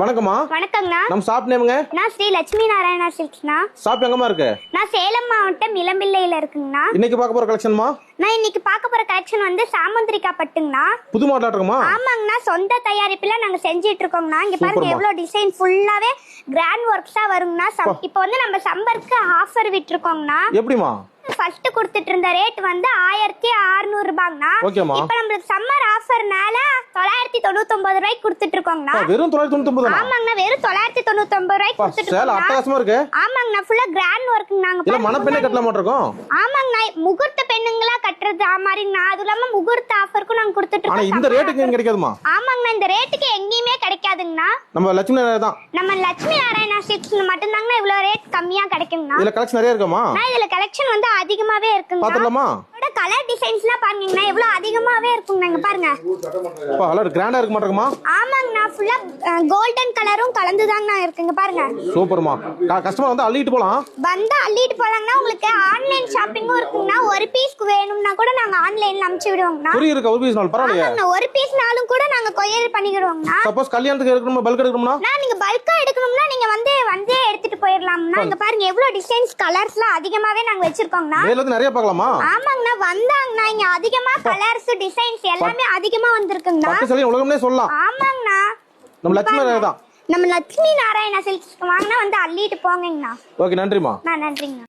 வணக்கம்மா. வணக்கங்கண்ணா. நம்ம ஷாப் நேமுங்க? நான் ஸ்ரீ லட்சுமி நாராயணா சில்க்ஸ்ண்ணா. ஷாப் எங்கம்மா இருக்கு? நான் சேலம் மாவட்டம் இளம்பிள்ளையில இருக்குங்கண்ணா. இன்னைக்கு பார்க்க போற கலெக்ஷன்மா? நான் இன்னைக்கு பார்க்க போற கலெக்ஷன் வந்து சாமுந்திரிகா பட்டுங்கண்ணா. புது மாடல் இருக்குமா? ஆமாங்கண்ணா, சொந்த தயாரிப்புல நாங்க செஞ்சிட்டு இருக்கோங்கண்ணா. இங்க பாருங்க எவ்வளவு டிசைன் ஃபுல்லாவே கிராண்ட் ஒர்க்ஸா வருங்கண்ணா. இப்போ வந்து நம்ம சம்பருக்கு ஆஃபர் விட்டுருக்கோங்கண்ணா. எப்படிமா? ஃபர்ஸ்ட் கொடுத்துட்டு இருந்த ரேட் வந்து 1600 ரூபாங்கண்ணா. இப்போ நம்மளுக்கு சம்மர் ஆஃபர்னால 999 ரூபாய்க்கு கொடுத்துட்டு இருக்கோங்கண்ணா. வெறும் 999? ஆமாங்கண்ணா, வெறும் 999 ரூபாய்க்கு கொடுத்துட்டு இருக்கோம். அட்டகாசமா இருக்கு. ஆமாங்கண்ணா, ஃபுல்லா கிராண்ட் ஒர்க்குங்க. நாங்க இல்ல மணப்பெண்ணே கட்டல மாட்டோம். ஆமாங்கண்ணா, முகூர்த்த பெண்ணுங்களா கட்டுறது மாதிரிங்கண்ணா. அது இல்லாம முகூர்த்த ஆஃபருக்கும் நாங்க கொடுத்துட்டு இருக்கோம். ஆனா இந்த ரேட்டுக்கு எங்க கிடைக்காதுமா? ஆமாங்கண்ணா, இந்த ரேட்டுக்கு எங்கேயுமே கிடைக்காதுங்கண்ணா. நம்ம லட்சுமி நாராயணா தான். நம்ம லட்சுமி நாராயணா சில்க்ஸ்ல மட்டும் தாங்கண்ணா இவ்வளவு ரேட் கம்மியா கிடைக்குங்கண்ணா. இதுல கலெக்ஷன் நிறைய இருக்குமா? இதுல கலெக்ஷன் வந்து அதிகமாவே இருக்குங்க. பாத்துடலாமா? கலர் டிசைன்ஸ்லாம் பாருங்கண்ணா எவ்வளவு அதிகமாவே இருக்குங்க. இங்க பாருங்க, கலர் கிராண்டா இருக்க மாட்டேங்குமா? ஆமாங்கண்ணா, ஃபுல்லா கோல்டன் கலரும் கலந்துதாங்கண்ணா இருக்குங்க. பாருங்க சூப்பர்மா. கஸ்டமர் வந்து அள்ளிட்டு போலாம். வந்து அள்ளிட்டு போலாங்கண்ணா. உங்களுக்கு ஆன்லைன் ஷாப்பிங்கும் இருக்குங்கண்ணா. ஒரு பீஸ்க்கு வேணும்னா கூட நாங்க ஆன்லைன்ல அனுப்பிச்சு விடுவோங்கண்ணா. புரிய இருக்கு. ஒரு பீஸ் நாள் பரவாயில்லையா? ஒரு பீஸ்னாலும் கூட நாங்க கொரியர் பண்ணிடுவோங்கண்ணா. சப்போஸ் கல்யாணத்துக்கு எடுக்கணுமா, பல்க் எடுக்கணும்னா? நீங்க பல்கா எடுக்கணும்னா நீங்க வந்தே எடுத்துட்டு போயிடலாம்ண்ணா. இங்க பாருங்க எவ்வளவு டிசைன்ஸ் கலர்ஸ்லாம் அதிகமாவே நாங்க வச்சிருக்கோங்கண்ணா. மேல வந்து நிறைய பார்க்கலாமா? ஆமாங்கண்ணா, வந்தாங்கண்ணா இங்க அதிகமா கலர்ஸ் டிசைன்ஸ் எல்லாமே அதிகமா வந்திருக்குங்கண்ணா. பட்டு சேலை உலகமே சொல்லலாம். ஆமாங்கண்ணா, நம்ம லட்சுமி நாராயணா தான். நம்ம லட்சுமி நாராயணா சில்க்ஸ்க்கு வாங்கினா வந்து அள்ளிட்டு போங்கங்கண்ணா. ஓகே, நன்றிமா. நன்றிங்கண்ணா.